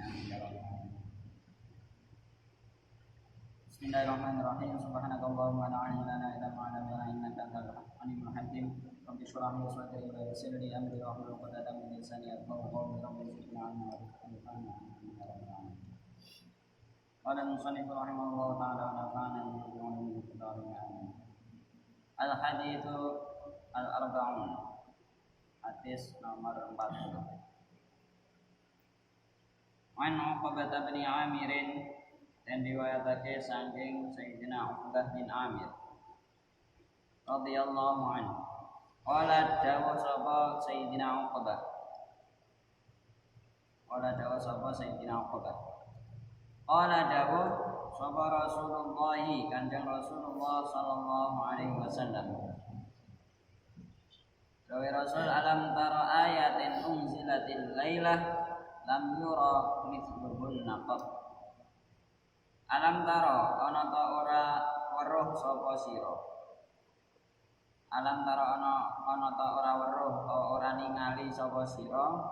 Bismillahirrahmanirrahim. Subhanakallahumma la ilma lana illa ma 'allamtana innaka antal alimul hakim. Rabbi shrah li sadri wa yassir li amri wahlul 'uqdatam min lisani yafqahu qawli. Rabbi zidni 'ilma warzuqni ilma. Qala al-musannif rahimahullahu ta'ala wa nafa'ana bi ulumil kitab. Al-haditsu al-arba'un. Hadis nomor 40. An Uqbah bin Amir dan riwayatake saking Sayyidina Uqbah bin Amir radhiyallahu anhu. Qala dawu sapa Sayyidina Uqbah. Qala dawu sapa Sayyidina Uqbah. Qala dawu sapa Rasulullah Kanjeng Rasulullah sallallahu alaihi wasallam. Dawe Rasul alam tara ayatin unzilatil lailah lam yura mithluhunna qat. Alam tara ana ta ora weruh sapa sira. Alam tara ana ta ora weruh ora ningali sapa sira.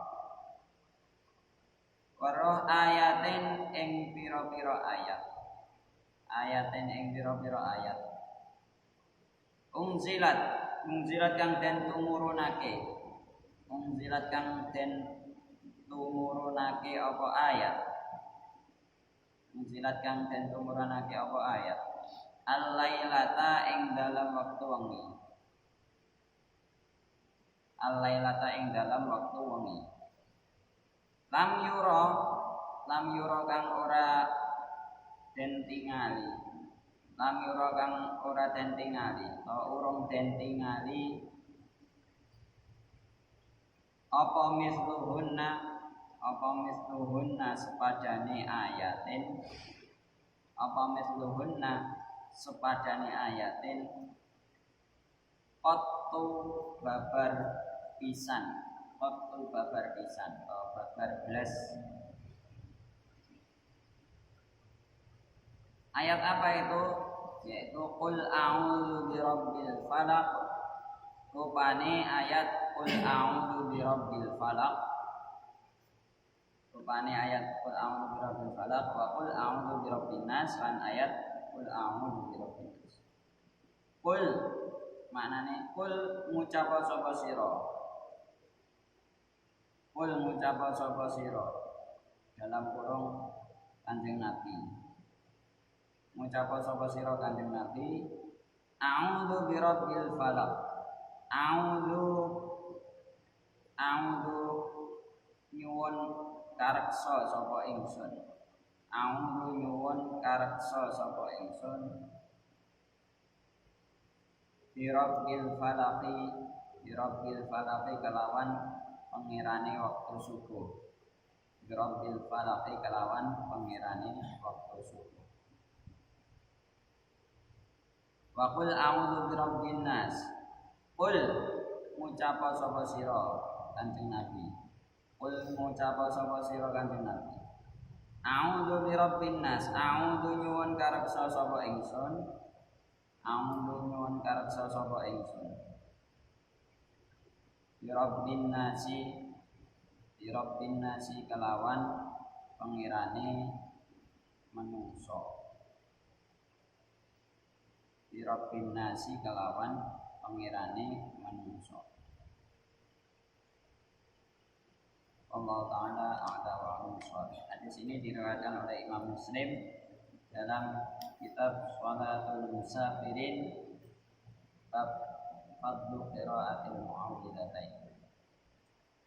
Weruh ayatin ing pira-pira ayat. Ayatin ing pira-pira ayat. Unzilat kang den tumurunake. Unzilat kang den tumurunake apa ayat. Unzilat kang den tumurunake apa ayat. Al-lailata ing dalam waktu wengi. Al-lailata ing dalam waktu wengi. Lam yura kang ora den tingali. Lam yura kang ora den tingali atau urung den tingali apa misluhunna sepadane ayatin. Apa misluhunna sepadane ayatin qattu babar pisan atau babar blas. Ayat apa itu? Yaitu qul a'udzu birabbil falaq. Rupane ayat qul a'udzu birabbil falaq. Rupane ayat qul a'udzu birabbil falaq wa qul a'udzu birabbin nas lan ayat qul a'udzu birabbin nas. Qul maknane qul ngucap sapa sira. Qul ngucap sapa sira dalam kurung Kanjeng Nabi. Ngucap sapa sira Kanjeng Nabi, a'udzu birabbil falaq. A'udzu nyuwun kareksa sapa ingsun. A'udzu nyuwun kareksa sapa ingsun. Birabbil falaqi kelawan pengirane waktu subuh. Birabbil falaqi kelawan pengirane waktu subuh. Wa qul a'udzu birabbin nas. Qul ngucap sapa sira Kanjeng Nabi. Qul ngucap sapa sira Kanjeng Nabi. A'udzu birabbin nas. A'udzu nyuwun kareksa sapa ingsun. A'udzu nyuwun kareksa sapa ingsun. Birabbin nasi kelawan pengirane manungsa. Birabbin nasi kelawan pengirane manungsa. Allah Ta'ala a'la wa a'lam bishawab. Hadis ini diriwayatkan oleh Imam Muslim dalam kitab Shalatul Musafirin bab fadlu qiraatil mu'awwidhatain.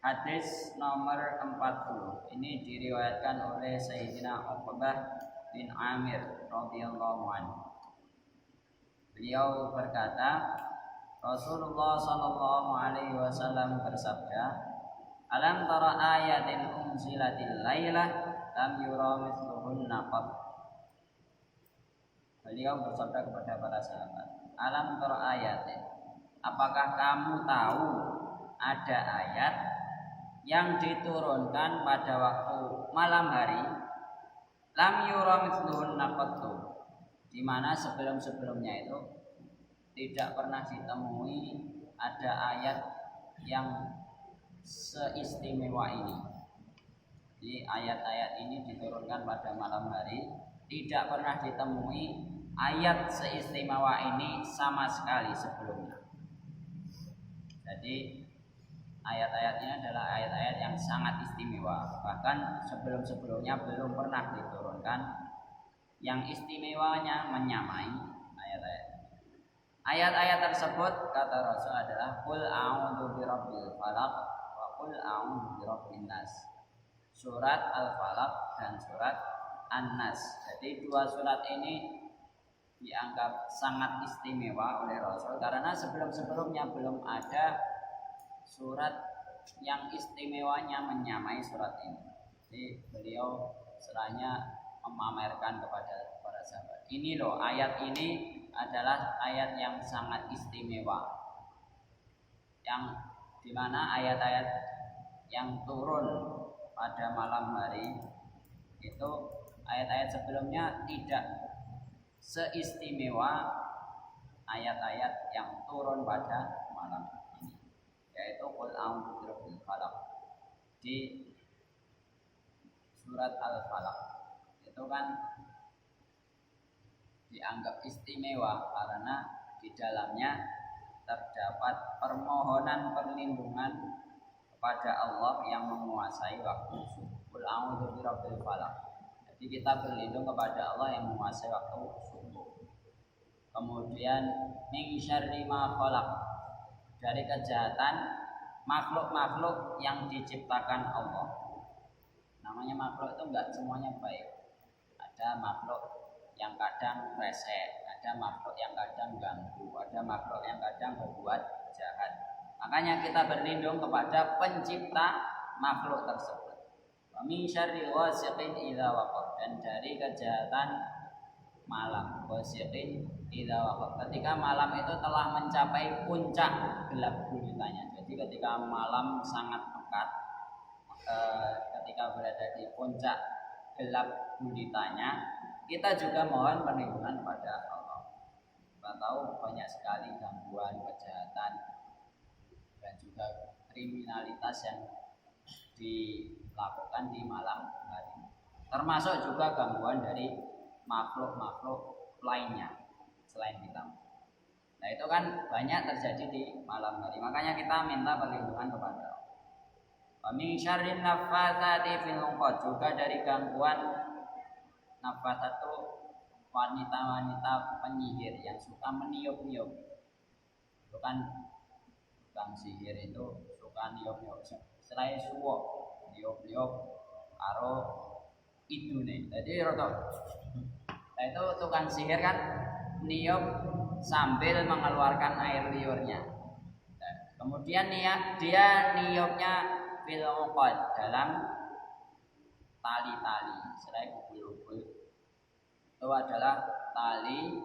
Hadis nomor 40 ini diriwayatkan oleh Sayyidina Uqbah bin Amir radhiyallahu anhu. Beliau berkata, Rasulullah sallallahu alaihi wasallam bersabda, alam tara ayatin unzilatil lailah lam yura mithluhunna qat. Beliau bersabda kepada para sahabat, alam tara ayatin, apakah kamu tahu ada ayat yang diturunkan pada waktu malam hari, lam yura mithluhunna qat, di mana sebelum-sebelumnya itu tidak pernah ditemui ada ayat yang seistimewa ini. Jadi ayat-ayat ini diturunkan pada malam hari. Tidak pernah ditemui ayat seistimewa ini sama sekali sebelumnya. Jadi ayat-ayat ini adalah ayat-ayat yang sangat istimewa. Bahkan sebelum-sebelumnya belum pernah diturunkan yang istimewanya menyamai ayat-ayat. Ayat-ayat tersebut kata Rasul adalah Qul a'udzu birabbil falaq wa qul a'udzu birabbin nas. Surat Al-Falaq dan surat An-Nas. Jadi dua surat ini dianggap sangat istimewa oleh Rasul karena sebelum-sebelumnya belum ada surat yang istimewanya menyamai surat ini. Jadi beliau serahnya memamerkan kepada para sahabat. Ini loh, ayat ini adalah ayat yang sangat istimewa, yang dimana ayat-ayat yang turun pada malam hari itu ayat-ayat sebelumnya tidak seistimewa ayat-ayat yang turun pada malam ini, yaitu Qul a'udzu birabbil falaq di surat Al-Falaq. Itu kan dianggap istimewa karena di dalamnya terdapat permohonan perlindungan kepada Allah yang menguasai waktu subuh. Qul a'udzu birabbil falaq. Jadi kita berlindung kepada Allah yang menguasai waktu subuh. Kemudian min syarri ma khalaq, dari kejahatan makhluk-makhluk yang diciptakan Allah. Namanya makhluk itu enggak semuanya baik. Ada makhluk yang kadang resek, ada makhluk yang kadang ganggu, ada makhluk yang kadang berbuat jahat. Makanya kita berlindung kepada pencipta makhluk tersebut. Wa min syarri ghasiqin idza waqab, dan dari kejahatan malam. Ghasiqin idza waqab, ketika malam itu telah mencapai puncak gelap gulitanya. Jadi ketika malam sangat pekat, ketika berada di puncak gelap gulitanya, kita juga mohon perlindungan pada Allah. Kita tahu banyak sekali gangguan, kejahatan, dan juga kriminalitas yang dilakukan di malam hari, termasuk juga gangguan dari makhluk-makhluk lainnya selain kita. Nah itu kan banyak terjadi di malam hari, makanya kita minta perlindungan kepada Allah. Wa min syarrin naffatsati fil 'uqad, juga dari gangguan naffatsat itu wanita-wanita penyihir yang suka meniup-niup. Itu kan tukang sihir itu suka niup-niup, selain suwok niup-niup karo idune. Jadi roto. Nah itu tukang sihir kan niup sambil mengeluarkan air liurnya. Nah, kemudian dia niupnya fil 'uqad, dalam tali-tali, selain ubul-ubul. Itu adalah tali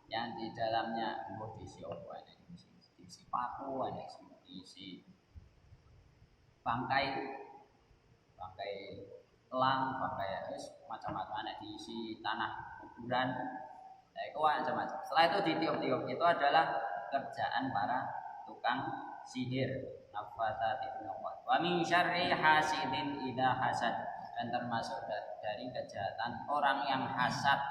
yang di dalamnya diisi apa, diisi paku, ada diisi bangkai elang, bangkai macam-macam, ada diisi tanah kuburan. Nah, itu macam-macam. Setelah itu ditiup-tiup. Itu adalah kerjaan para tukang sihir. Naffatsati fil 'uqad. Wa min syarri hasidin idza hasad, dan termasuk dari kejahatan orang yang hasad,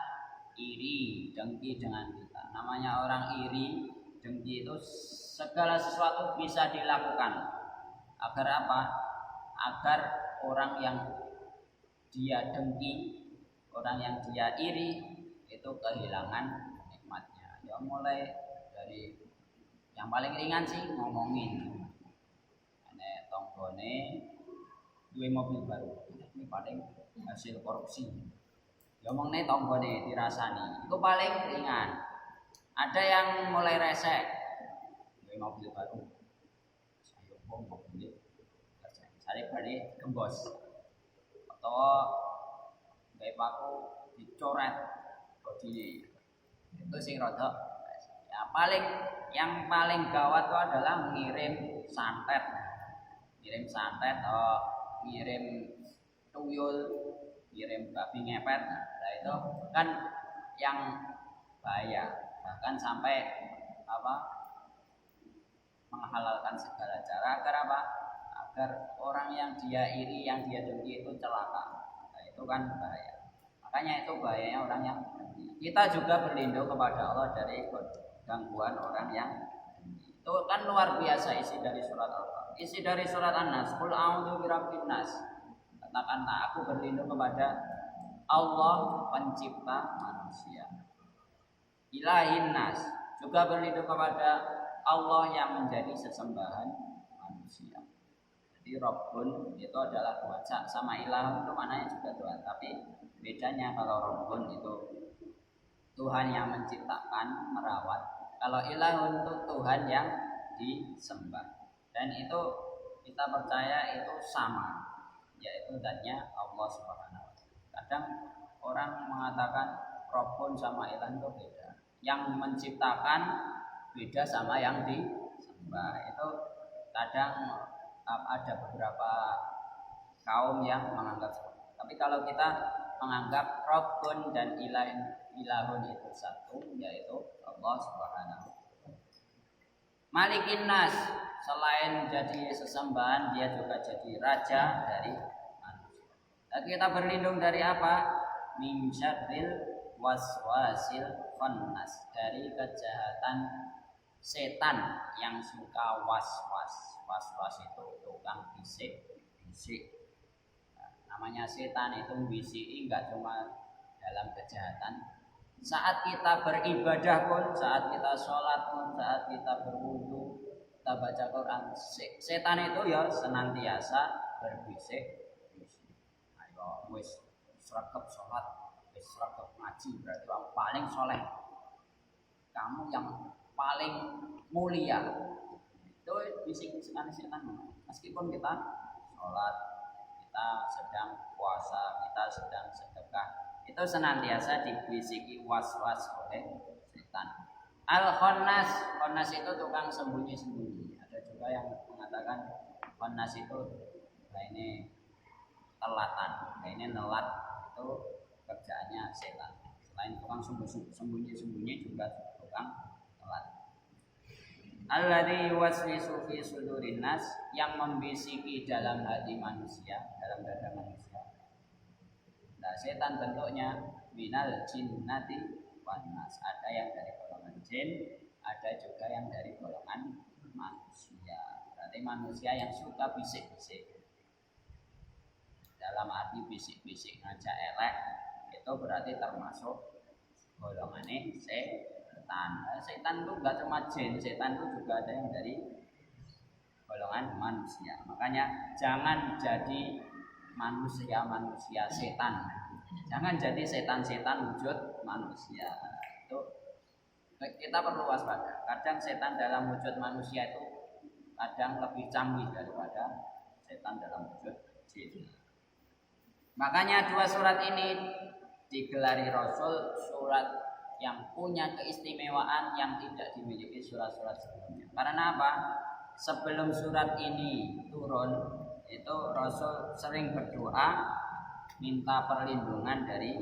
iri, dengki dengan kita. Namanya orang iri, dengki itu segala sesuatu bisa dilakukan. Agar apa? Agar orang yang dia dengki, orang yang dia iri itu kehilangan nikmatnya. Ya mulai dari yang paling ringan sih ngomongin. Ane tonggone duwe mobil baru. Ini paling hasil korupsi. Ya omongne tonggone dirasani. Itu paling ringan. Ada yang mulai resek. Duwe mobil baru. Saya mobil saya balik gembos. Atau gawe paku dicoret bodi, itu sing rada. Ya yang paling gawat itu adalah ngirim santet atau ngirim tuyul, ngirim babi ngepet. Nah itu kan yang bahaya, bahkan sampai menghalalkan segala cara agar agar orang yang dia iri, yang dia dengki itu celaka. Nah, itu kan bahaya. Makanya itu bahayanya orang yang dengki. Kita juga berlindung kepada Allah dari gangguan orang yang dengki. Itu kan luar biasa isi dari surat Al-Baqarah. Isi dari surat An-Nas, qul a'udzu birabbin nas. Katakanlah aku berlindung kepada Allah pencipta manusia. Ilahin nas, juga berlindung kepada Allah yang menjadi sesembahan manusia. Jadi Rabbun itu adalah Tuhan, sama ilah itu maknanya juga Tuhan. Tapi bedanya kalau Rabbun itu Tuhan yang menciptakan, merawat. Kalau ilah untuk Tuhan yang disembah. Dan itu kita percaya itu sama, yaitu zatnya Allah Subhanahu wa taala. Kadang orang mengatakan Rabbun sama ilah itu beda. Yang menciptakan beda sama yang disembah. Itu kadang ada beberapa kaum yang menganggap seperti itu. Tapi kalau kita menganggap Rabbun dan ilahun itu satu, yaitu Allah Subhanahu. Malikin nas, selain jadi sesembahan, dia juga jadi raja dari manusia. Dan kita berlindung dari apa? Min syarril waswasil khannas, dari kejahatan setan yang suka was-was. Was-was itu tukang bisik-bisik. Nah, namanya setan itu bisiki enggak cuma dalam kejahatan. Saat kita beribadah pun, saat kita sholat pun, saat kita berwudu, kita baca Quran, setan itu ya senantiasa berbisik-bisik. Ayo, wis sregep sholat, wis sregep ngaji, berarti yang paling soleh. Kamu yang paling mulia. Itu bisik-bisikan setan. Meskipun kita sholat, kita sedang puasa, kita sedang sedekah, itu senantiasa dibisiki was-was oleh setan. Al-Khannas, Khannas itu tukang sembunyi-sembunyi. Ada juga yang mengatakan Khannas itu ini telatan, ini nelat, itu kerjaannya setan. Selain tukang sembunyi-sembunyi juga tukang telat. Alladzi yuwaswisu fi sudurin nas, yang membisiki dalam hati manusia, dalam dada manusia. Nah, setan bentuknya minal jinnati wan nas. Ada yang dari golongan jin, ada juga yang dari golongan manusia. Berarti manusia yang suka bisik-bisik. Dalam arti bisik-bisik ngajak elek, itu berarti termasuk golongannya setan. Setan itu enggak cuma jin, setan itu juga ada yang dari golongan manusia. Makanya jangan jadi manusia setan. Jangan jadi setan-setan wujud manusia. Itu kita perlu waspada. Kadang setan dalam wujud manusia itu kadang lebih canggih daripada setan dalam wujud jin. Makanya dua surat ini digelari Rasul surat yang punya keistimewaan yang tidak dimiliki surat-surat sebelumnya. Karena apa? Sebelum surat ini turun, itu Rasul sering berdoa minta perlindungan dari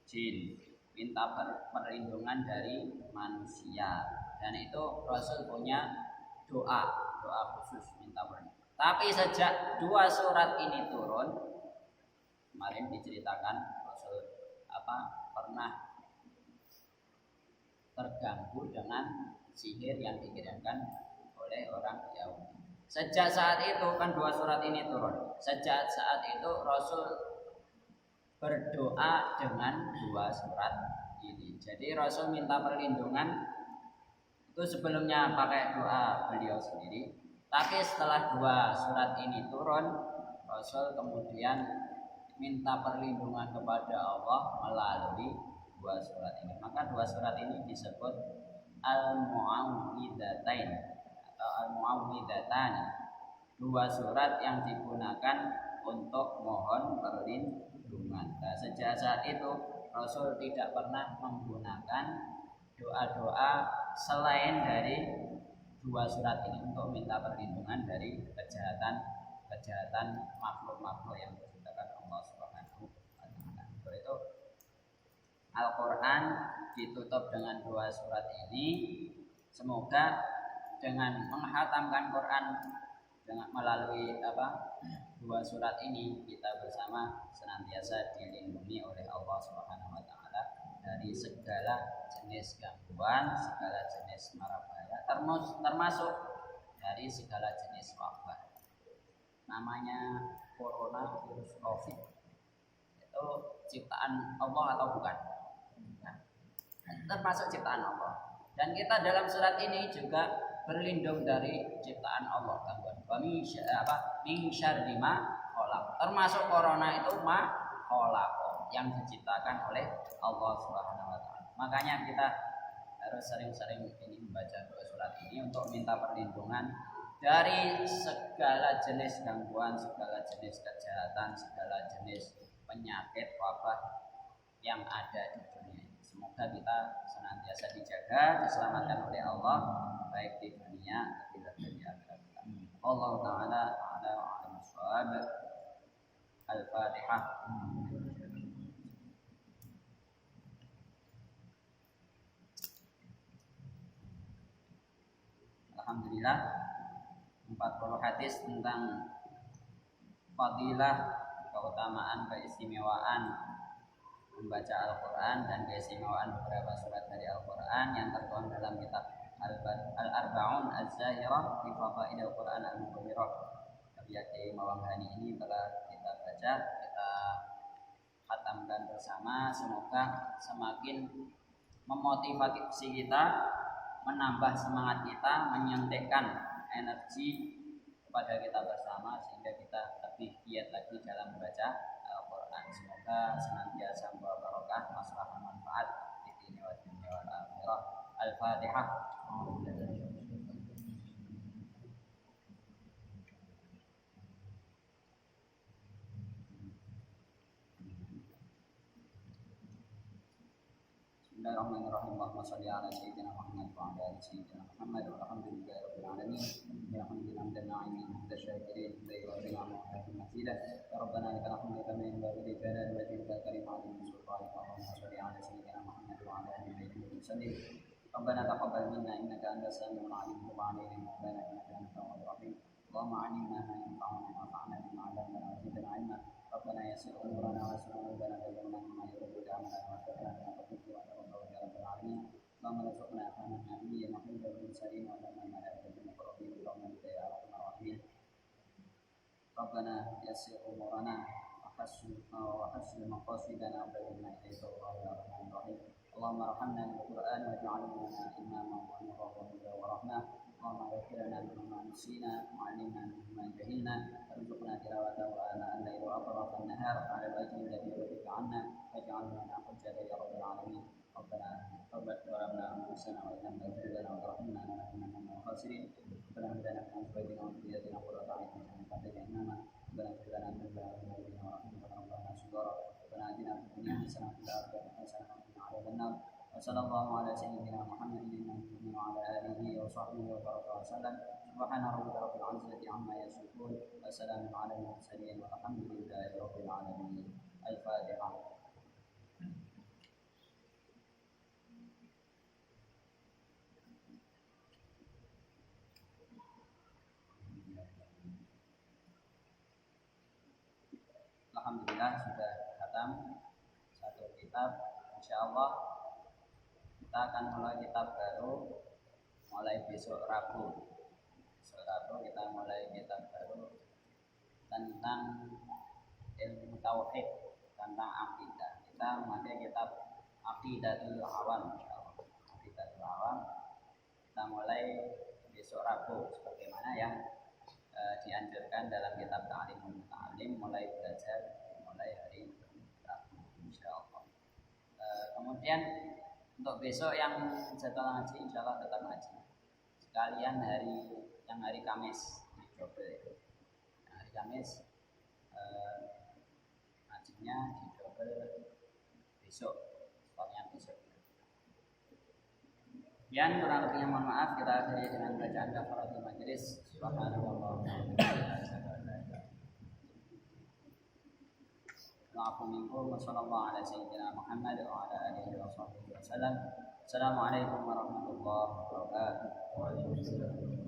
jin, minta perlindungan dari manusia. Dan itu Rasul punya doa khusus minta perlindungan. Tapi sejak dua surat ini turun, kemarin diceritakan Rasul pernah terganggu dengan sihir yang dikirimkan oleh orang Yahudi. Sejak saat itu kan dua surat ini turun. Sejak saat itu Rasul berdoa dengan dua surat ini. Jadi Rasul minta perlindungan itu sebelumnya pakai doa beliau sendiri. Tapi setelah dua surat ini turun, Rasul kemudian minta perlindungan kepada Allah melalui dua surat ini. Maka dua surat ini disebut Al-Mu'awwidzatain atau Al-Mu'awwidzatan. Dua surat yang digunakan untuk mohon perlindungan. Nah, sejak saat itu Rasul tidak pernah menggunakan doa-doa selain dari dua surat ini untuk minta perlindungan dari kejahatan makhluk-makhluk yang diciptakan Allah Subhanahu wa taala. Itu Al-Quran ditutup dengan dua surat ini. Semoga dengan menghatamkan Quran dengan melalui dua surat ini kita bersama senantiasa dilindungi oleh Allah Subhanahu wa taala dari segala jenis gangguan, segala jenis mara bahaya, termasuk dari segala jenis wabah. Namanya corona virus Covid itu ciptaan Allah atau bukan? Nah, termasuk ciptaan Allah. Dan kita dalam surat ini juga berlindung dari ciptaan Allah, gangguan min syarri ma khalaq. Termasuk corona itu ma khalaq yang diciptakan oleh Allah Subhanahu wa taala. Makanya kita harus sering-sering ini membaca dua surat ini untuk minta perlindungan dari segala jenis gangguan, segala jenis kejahatan, segala jenis penyakit wabah yang ada di dunia. Semoga kita senantiasa dijaga, diselamatkan oleh Allah baik di dunia maupun di akhirat. Allah taala a'lam bishawab. Al-Fatihah. Alhamdulillah 40 hadis tentang fadilah, keutamaan, keistimewaan membaca Al-Quran dan keistimewaan beberapa surat dari Al-Quran yang tertuang dalam kitab Al-Arba'un Az-Zahirah fi Fadail Al-Quran Al-Mubirah. Kiai Mawanghani ini telah kita baca, kita khatamkan bersama. Semoga semakin memotivasi kita, menambah semangat kita, menyuntikkan energi kepada kita bersama sehingga kita lebih giat lagi dalam membaca Al-Quran. Semoga senantiasa membawa barokah, maslahah, manfaat di dunia wal akhirah. Al-Fatihah. Bismillahirrahmanirrahim. Allahumma shalli ala sayyidina Muhammad wa ala ali sayyidina Muhammad walhamdulillahi rabbil alamin. Alhamdulillah dan na'imin hamdan syakirin wa ni'mal mazidah. Ya Rabbana lakal hamdu kama yanbaghi li jalali wajhika karim 'azimi sultanika. Allahumma shalli ala sayyidina Muhammad wa ala ali sayyidina Muhammad. Rabbana taqabbal minna innaka antas samiul 'alim wa tub 'alaina innaka antat tawwabur rahim. Allahumma 'allimna ma yanfa'una wanfa'na bima 'allamtana wa zidna 'ilma. Rabbana yassir umurana wa yassir umurana wa baligna ma yurdu 'amala wa taqabbal اللهم ارزقنا فهم النبي محمد المرسلين وعلمنا الملائكة المقربين برحمتك يا أرحم الراحمين. ربنا يسر أمورنا وحسن مقاصدنا وبلغنا إليك والله يا رحمن الرحيم. اللهم ارحمنا بالقرآن واجعله لنا إماما ونورا وهدى ورحمة. اللهم اغفر لنا مما نسينا وعلمنا مما جهلنا وارزقنا تلاوته آناء الليل وأطراف النهار على الوجه الذي يرضيك عنا واجعله لنا حجة يا رب العالمين. ربنا توبت ظلمنا انفسنا وان لم تغفر لنا وترحمنا لنكونن من الخاسرين. ربنا هب لنا من ازواجنا وذرياتنا قرة اعين واجعلنا للمتقين اماما. ربنا اغفر لنا ذنوبنا وذنوبنا ورحمتنا ربنا صغارا. ربنا اتنا في الدنيا حسنة وفي الآخرة حسنة وقنا عذاب النار. وصلى الله على سيدنا محمد النبي وعلى آله وصحبه وبارك وسلم. سبحان ربك رب العزة عما يصفون وسلام على المرسلين والحمد لله رب العالمين. الفاتحة. Alhamdulillah sudah khatam satu kitab. Insyaallah kita akan mulai kitab baru mulai besok Rabu. Besok Rabu kita mulai kitab baru tentang ilmu tauhid, tentang akidah. Kita memakai kitab Aqidatul Awam, insyaallah. Aqidatul Awam kita mulai besok Rabu sebagaimana yang dianjurkan dalam kitab Ta'limul Muta'allim, mulai belajar mulai hari Rabu insyaallah. Kemudian untuk besok yang jadwal ngaji insyaallah tetap ngaji. Sekalian hari Kamis di double. Hari Kamis ngajinya di double besok, stopnya besok. Sekian kurang lebihnya mohon maaf, kita akhiri dengan bacaan kafaratul majelis. Subhanallah. Wa'afu minkum wa sallallahu ala sayyidina Muhammad wa ala alihi wa sahbihi wa sallam. Assalamualaikum warahmatullahi wabarakatuh.